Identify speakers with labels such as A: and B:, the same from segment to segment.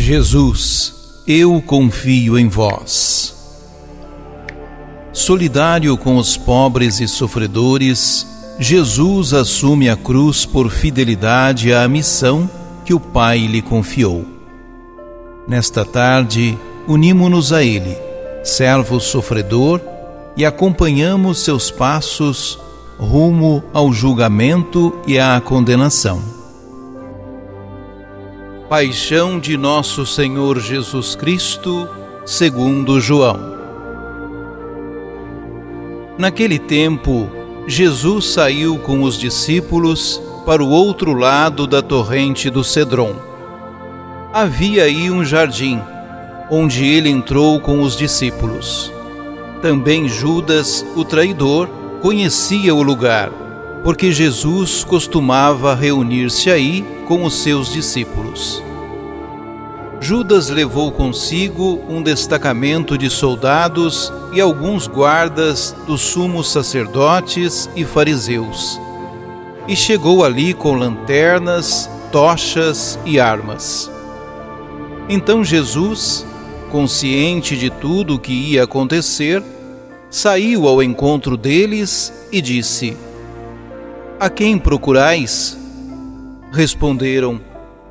A: Jesus, eu confio em vós. Solidário com os pobres e sofredores, Jesus assume a cruz por fidelidade à missão que o Pai lhe confiou. Nesta tarde, unimo-nos a Ele, servo sofredor, e acompanhamos seus passos rumo ao julgamento e à condenação. Paixão de Nosso Senhor Jesus Cristo, segundo João. Naquele tempo, Jesus saiu com os discípulos para o outro lado da torrente do Cedron. Havia aí um jardim, onde ele entrou com os discípulos. Também Judas, o traidor, conhecia o lugar, porque Jesus costumava reunir-se aí com os seus discípulos. Judas levou consigo um destacamento de soldados e alguns guardas dos sumos sacerdotes e fariseus, e chegou ali com lanternas, tochas e armas. Então Jesus, consciente de tudo o que ia acontecer, saiu ao encontro deles e disse: "A quem procurais?" Responderam: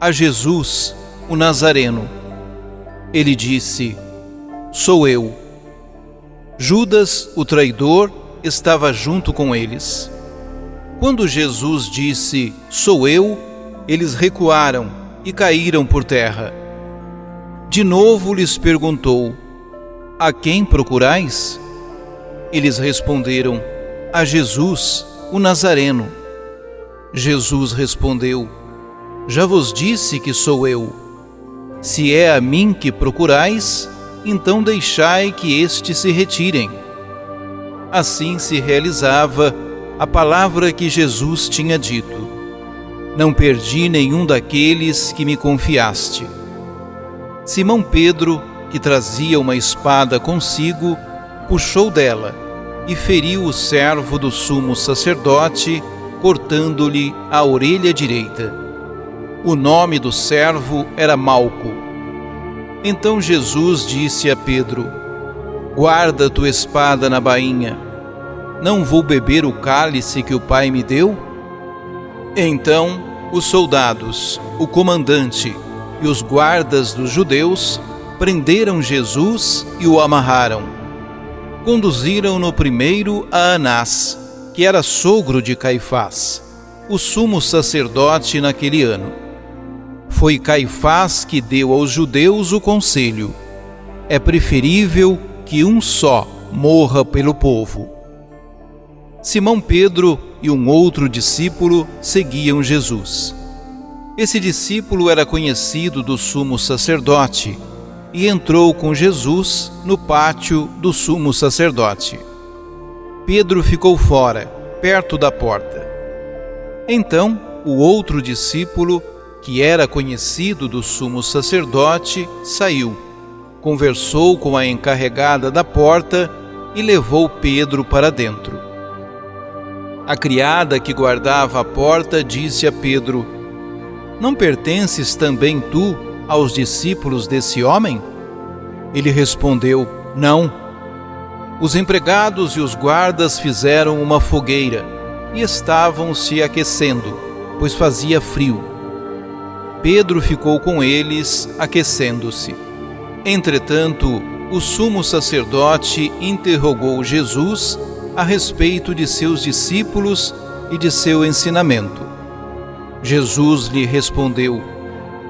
A: "A Jesus, o Nazareno." Ele disse: "Sou eu." Judas, o traidor, estava junto com eles. Quando Jesus disse: "Sou eu", eles recuaram e caíram por terra. De novo lhes perguntou: "A quem procurais?" Eles responderam: "A Jesus, o Nazareno." Jesus respondeu: "Já vos disse que sou eu. Se é a mim que procurais, então deixai que estes se retirem." Assim se realizava a palavra que Jesus tinha dito: "Não perdi nenhum daqueles que me confiaste." Simão Pedro, que trazia uma espada consigo, puxou dela e feriu o servo do sumo sacerdote, cortando-lhe a orelha direita. O nome do servo era Malco. Então Jesus disse a Pedro: "Guarda tua espada na bainha. Não vou beber o cálice que o Pai me deu?" Então os soldados, o comandante e os guardas dos judeus prenderam Jesus e o amarraram. Conduziram-no primeiro a Anás, que era sogro de Caifás, o sumo sacerdote naquele ano. Foi Caifás que deu aos judeus o conselho: é preferível que um só morra pelo povo. Simão Pedro e um outro discípulo seguiam Jesus. Esse discípulo era conhecido do sumo sacerdote e entrou com Jesus no pátio do sumo sacerdote. Pedro ficou fora, perto da porta. Então, o outro discípulo, que era conhecido do sumo sacerdote, saiu, conversou com a encarregada da porta e levou Pedro para dentro. A criada que guardava a porta disse a Pedro: "Não pertences também tu aos discípulos desse homem?" Ele respondeu: "Não." Os empregados e os guardas fizeram uma fogueira e estavam se aquecendo, pois fazia frio. Pedro ficou com eles, aquecendo-se. Entretanto, o sumo sacerdote interrogou Jesus a respeito de seus discípulos e de seu ensinamento. Jesus lhe respondeu: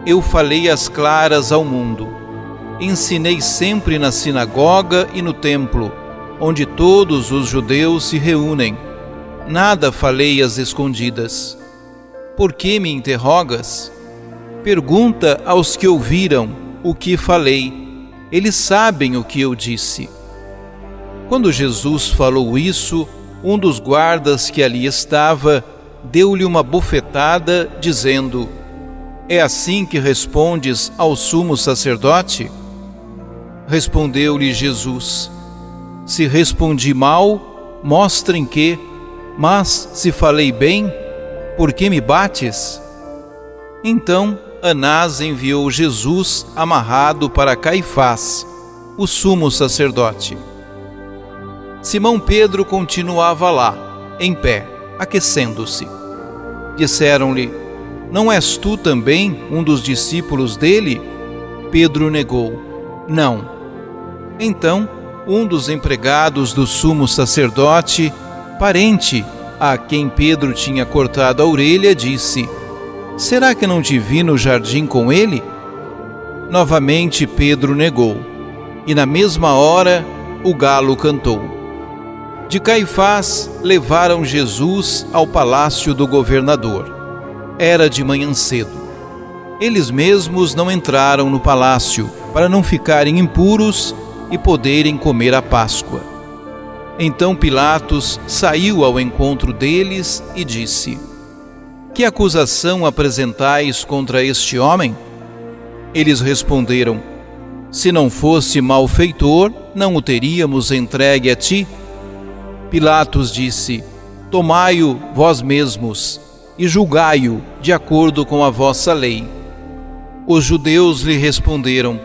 A: "Eu falei às claras ao mundo. Ensinei sempre na sinagoga e no templo, onde todos os judeus se reúnem. Nada falei às escondidas. Por que me interrogas? Pergunta aos que ouviram o que falei. Eles sabem o que eu disse." Quando Jesus falou isso, um dos guardas que ali estava deu-lhe uma bofetada, dizendo: "É assim que respondes ao sumo sacerdote?" Respondeu-lhe Jesus: "Se respondi mal, mostrem que, mas se falei bem, por que me bates?" Então Anás enviou Jesus amarrado para Caifás, o sumo sacerdote. Simão Pedro continuava lá, em pé, aquecendo-se. Disseram-lhe: Não és tu também um dos discípulos dele? Pedro negou: Não. Então, um dos empregados do sumo sacerdote, parente a quem Pedro tinha cortado a orelha, disse: Será que não te vi no jardim com ele? Novamente Pedro negou, e na mesma hora o galo cantou. De Caifás levaram Jesus ao palácio do governador. Era de manhã cedo. Eles mesmos não entraram no palácio para não ficarem impuros e poderem comer a Páscoa. Então Pilatos saiu ao encontro deles e disse: Que acusação apresentais contra este homem? Eles responderam: Se não fosse malfeitor, não o teríamos entregue a ti. Pilatos disse: Tomai-o vós mesmos e julgai-o de acordo com a vossa lei. Os judeus lhe responderam: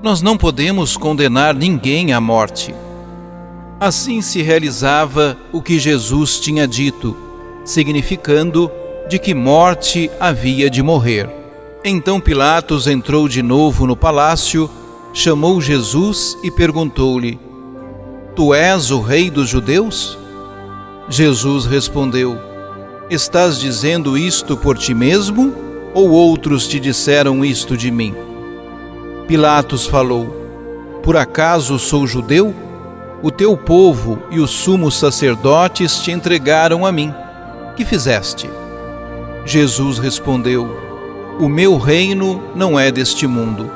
A: Nós não podemos condenar ninguém à morte. Assim se realizava o que Jesus tinha dito, significando de que morte havia de morrer. Então Pilatos entrou de novo no palácio, chamou Jesus e perguntou-lhe: Tu és o rei dos judeus? Jesus respondeu: Estás dizendo isto por ti mesmo, ou outros te disseram isto de mim? Pilatos falou: Por acaso sou judeu? O teu povo e os sumos sacerdotes te entregaram a mim. Que fizeste? Jesus respondeu: O meu reino não é deste mundo.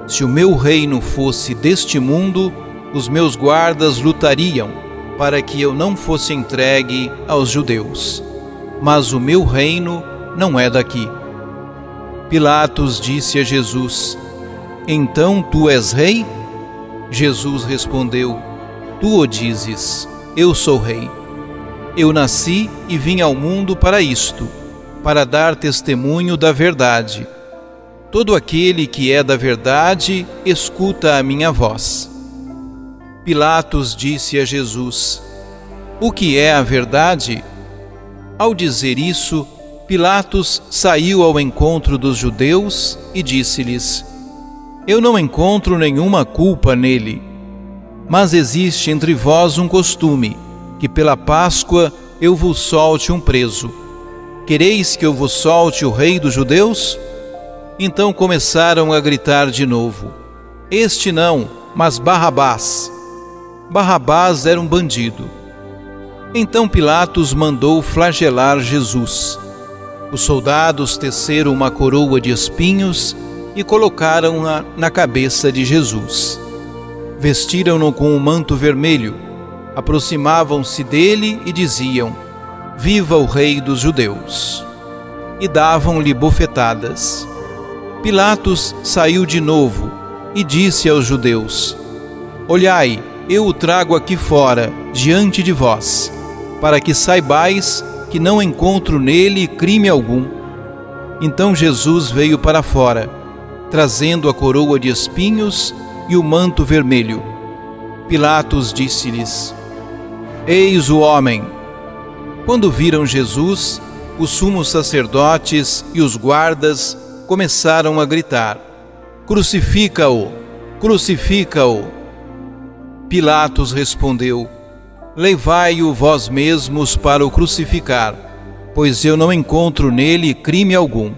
A: Se o meu reino fosse deste mundo, os meus guardas lutariam para que eu não fosse entregue aos judeus. Mas o meu reino não é daqui. Pilatos disse a Jesus: Então tu és rei? Jesus respondeu: Tu o dizes, eu sou rei. Eu nasci e vim ao mundo para isto, para dar testemunho da verdade. Todo aquele que é da verdade, escuta a minha voz. Pilatos disse a Jesus: O que é a verdade? Ao dizer isso, Pilatos saiu ao encontro dos judeus e disse-lhes: Eu não encontro nenhuma culpa nele. Mas existe entre vós um costume, que pela Páscoa eu vos solte um preso. Quereis que eu vos solte o rei dos judeus? Então começaram a gritar de novo: Este não, mas Barrabás. Barrabás era um bandido. Então Pilatos mandou flagelar Jesus. Os soldados teceram uma coroa de espinhos e colocaram-na na cabeça de Jesus. Vestiram-no com um manto vermelho, aproximavam-se dele e diziam: Viva o rei dos judeus! E davam-lhe bofetadas. Pilatos saiu de novo e disse aos judeus: Olhai, eu o trago aqui fora, diante de vós, para que saibais que não encontro nele crime algum. Então Jesus veio para fora, trazendo a coroa de espinhos e o manto vermelho. Pilatos disse-lhes: Eis o homem. Quando viram Jesus, os sumos sacerdotes e os guardas começaram a gritar: Crucifica-o! Crucifica-o! Pilatos respondeu: Levai-o vós mesmos para o crucificar, pois eu não encontro nele crime algum.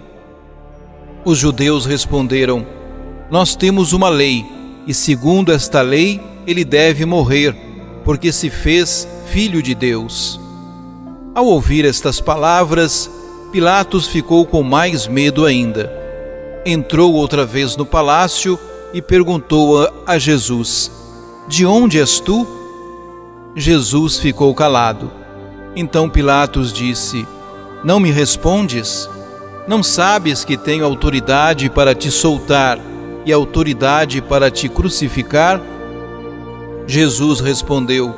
A: Os judeus responderam: Nós temos uma lei, e segundo esta lei ele deve morrer, porque se fez filho de Deus. Ao ouvir estas palavras, Pilatos ficou com mais medo ainda. Entrou outra vez no palácio e perguntou a Jesus: De onde és tu? Jesus ficou calado. Então Pilatos disse: Não me respondes? Não sabes que tenho autoridade para te soltar e autoridade para te crucificar? Jesus respondeu: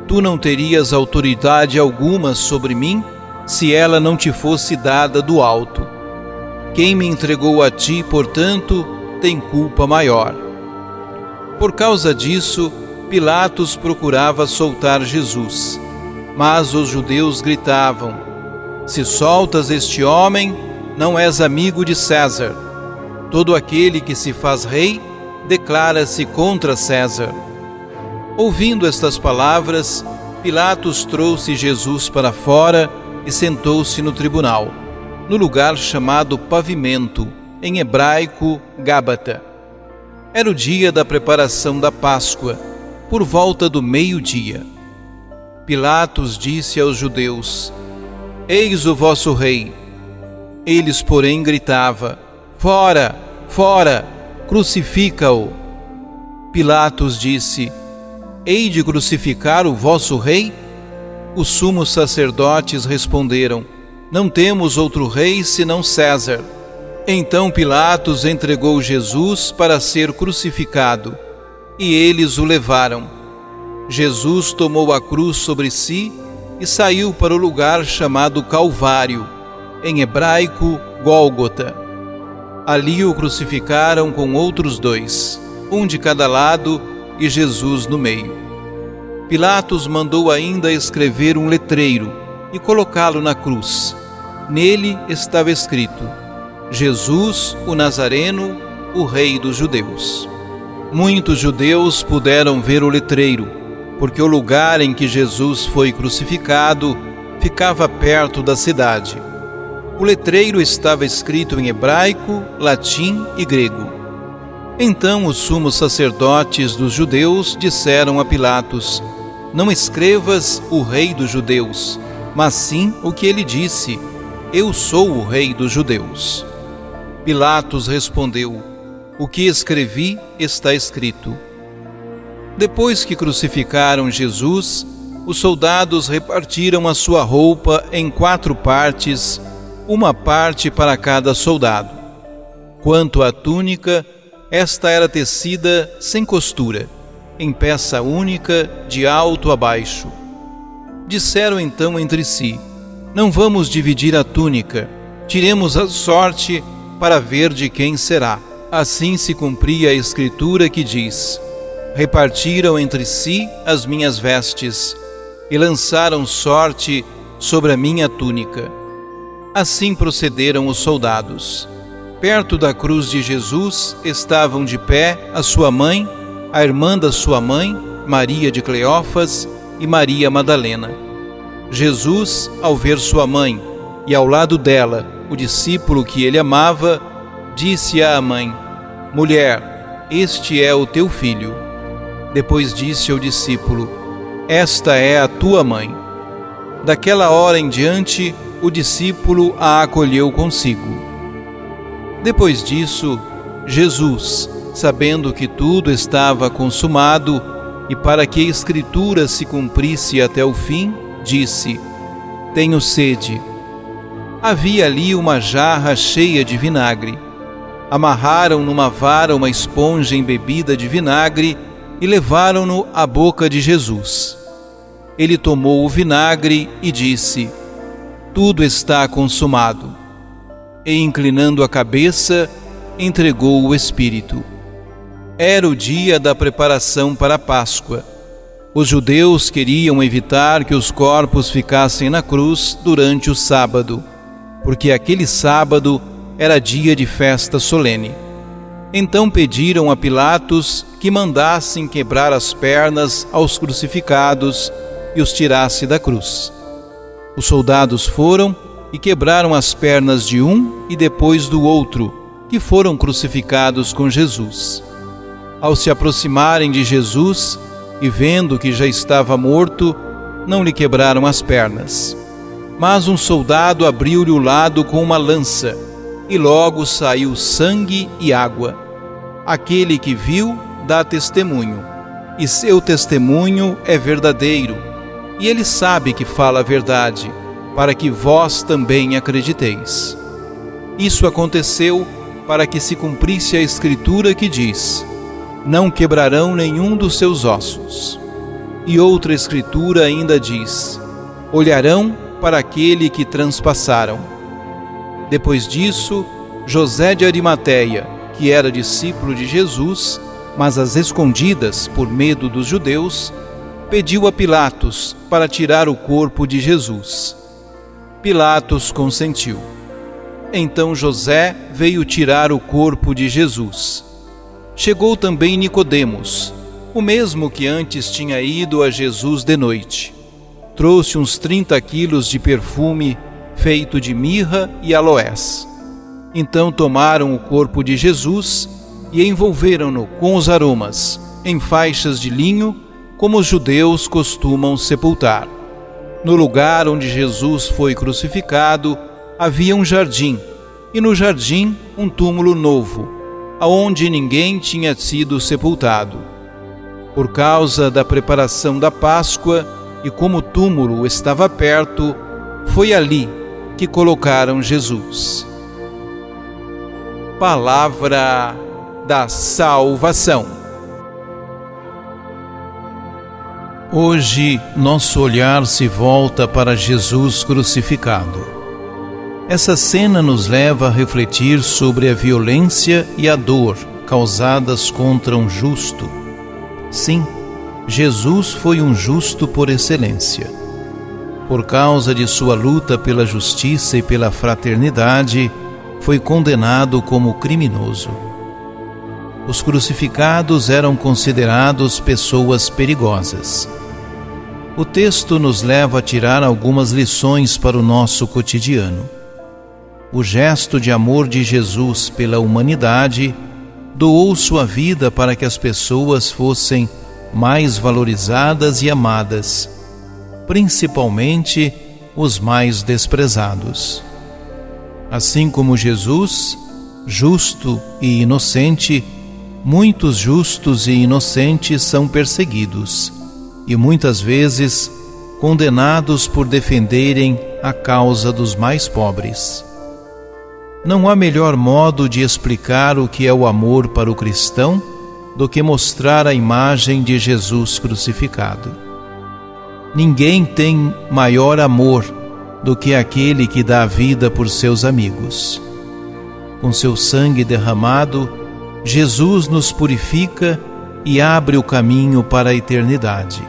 A: Tu não terias autoridade alguma sobre mim, se ela não te fosse dada do alto. Quem me entregou a ti, portanto, tem culpa maior. Por causa disso, Pilatos procurava soltar Jesus, mas os judeus gritavam: se soltas este homem, não és amigo de César. Todo aquele que se faz rei declara-se contra César. Ouvindo estas palavras, Pilatos trouxe Jesus para fora e sentou-se no tribunal, no lugar chamado Pavimento, em hebraico Gábata. Era o dia da preparação da Páscoa, por volta do meio-dia. Pilatos disse aos judeus: eis o vosso rei. Eles, porém, gritavam: fora, fora, crucifica-o. Pilatos disse: hei de crucificar o vosso rei? Os sumos sacerdotes responderam: não temos outro rei senão César. Então Pilatos entregou Jesus para ser crucificado, e eles o levaram. Jesus tomou a cruz sobre si e saiu para o lugar chamado Calvário, em hebraico Gólgota. Ali o crucificaram com outros dois, um de cada lado e Jesus no meio. Pilatos mandou ainda escrever um letreiro e colocá-lo na cruz. Nele estava escrito: Jesus, o Nazareno, o Rei dos Judeus. Muitos judeus puderam ver o letreiro, porque o lugar em que Jesus foi crucificado ficava perto da cidade. O letreiro estava escrito em hebraico, latim e grego. Então os sumos sacerdotes dos judeus disseram a Pilatos: não escrevas o Rei dos Judeus, mas sim o que ele disse: eu sou o Rei dos Judeus. Pilatos respondeu: o que escrevi está escrito. Depois que crucificaram Jesus, os soldados repartiram a sua roupa em 4 partes, uma parte para cada soldado. Quanto à túnica, esta era tecida sem costura, em peça única, de alto a baixo. Disseram então entre si: não vamos dividir a túnica, tiremos a sorte para ver de quem será. Assim se cumpria a escritura que diz: repartiram entre si as minhas vestes e lançaram sorte sobre a minha túnica. Assim procederam os soldados. Perto da cruz de Jesus estavam de pé a sua mãe, a irmã da sua mãe, Maria de Cleófas, e Maria Madalena. Jesus, ao ver sua mãe e ao lado dela o discípulo que ele amava, disse à mãe: mulher, este é o teu filho. Depois disse ao discípulo: esta é a tua mãe. Daquela hora em diante, o discípulo a acolheu consigo. Depois disso, Jesus, sabendo que tudo estava consumado e para que a Escritura se cumprisse até o fim, disse: tenho sede. Havia ali uma jarra cheia de vinagre. Amarraram numa vara uma esponja embebida de vinagre e levaram-no à boca de Jesus. Ele tomou o vinagre e disse: tudo está consumado. E, inclinando a cabeça, entregou o Espírito. Era o dia da preparação para a Páscoa. Os judeus queriam evitar que os corpos ficassem na cruz durante o sábado, porque aquele sábado era dia de festa solene. Então pediram a Pilatos que mandassem quebrar as pernas aos crucificados e os tirasse da cruz. Os soldados foram e quebraram as pernas de um e depois do outro, que foram crucificados com Jesus. Ao se aproximarem de Jesus e vendo que já estava morto, não lhe quebraram as pernas. Mas um soldado abriu-lhe o lado com uma lança, e logo saiu sangue e água. Aquele que viu dá testemunho, e seu testemunho é verdadeiro, e ele sabe que fala a verdade, para que vós também acrediteis. Isso aconteceu para que se cumprisse a Escritura que diz: não quebrarão nenhum dos seus ossos. E outra Escritura ainda diz: olharão para aquele que transpassaram. Depois disso, José de Arimateia, que era discípulo de Jesus, mas às escondidas, por medo dos judeus, pediu a Pilatos para tirar o corpo de Jesus. Pilatos consentiu. Então José veio tirar o corpo de Jesus. Chegou também Nicodemos, o mesmo que antes tinha ido a Jesus de noite. Trouxe uns 30 quilos de perfume feito de mirra e aloés. Então tomaram o corpo de Jesus e envolveram-no com os aromas, em faixas de linho, como os judeus costumam sepultar. No lugar onde Jesus foi crucificado, havia um jardim, e no jardim um túmulo novo, aonde ninguém tinha sido sepultado. Por causa da preparação da Páscoa, e como o túmulo estava perto, foi ali que colocaram Jesus. Palavra da salvação. Hoje, nosso olhar se volta para Jesus crucificado. Essa cena nos leva a refletir sobre a violência e a dor causadas contra um justo. Sim, Jesus foi um justo por excelência. Por causa de sua luta pela justiça e pela fraternidade, foi condenado como criminoso. Os crucificados eram considerados pessoas perigosas. O texto nos leva a tirar algumas lições para o nosso cotidiano. O gesto de amor de Jesus pela humanidade doou sua vida para que as pessoas fossem mais valorizadas e amadas, principalmente os mais desprezados. Assim como Jesus, justo e inocente, muitos justos e inocentes são perseguidos e muitas vezes condenados por defenderem a causa dos mais pobres. Não há melhor modo de explicar o que é o amor para o cristão do que mostrar a imagem de Jesus crucificado. Ninguém tem maior amor do que aquele que dá a vida por seus amigos. Com seu sangue derramado, Jesus nos purifica e abre o caminho para a eternidade.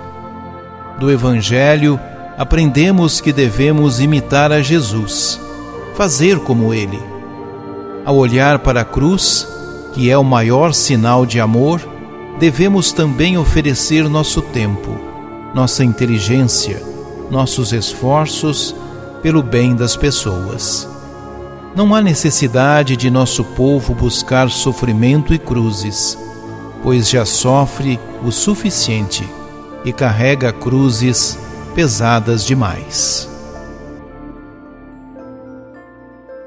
A: Do Evangelho, aprendemos que devemos imitar a Jesus, fazer como Ele. Ao olhar para a cruz, que é o maior sinal de amor, devemos também oferecer nosso tempo, nossa inteligência, nossos esforços pelo bem das pessoas. Não há necessidade de nosso povo buscar sofrimento e cruzes, pois já sofre o suficiente e carrega cruzes pesadas demais.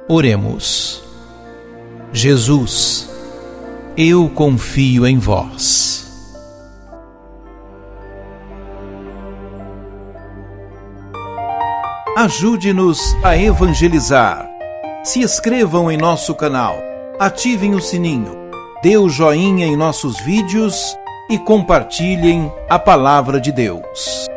A: Oremos. Jesus, eu confio em vós. Ajude-nos a evangelizar. Se inscrevam em nosso canal, ativem o sininho, dê o joinha em nossos vídeos e compartilhem a palavra de Deus.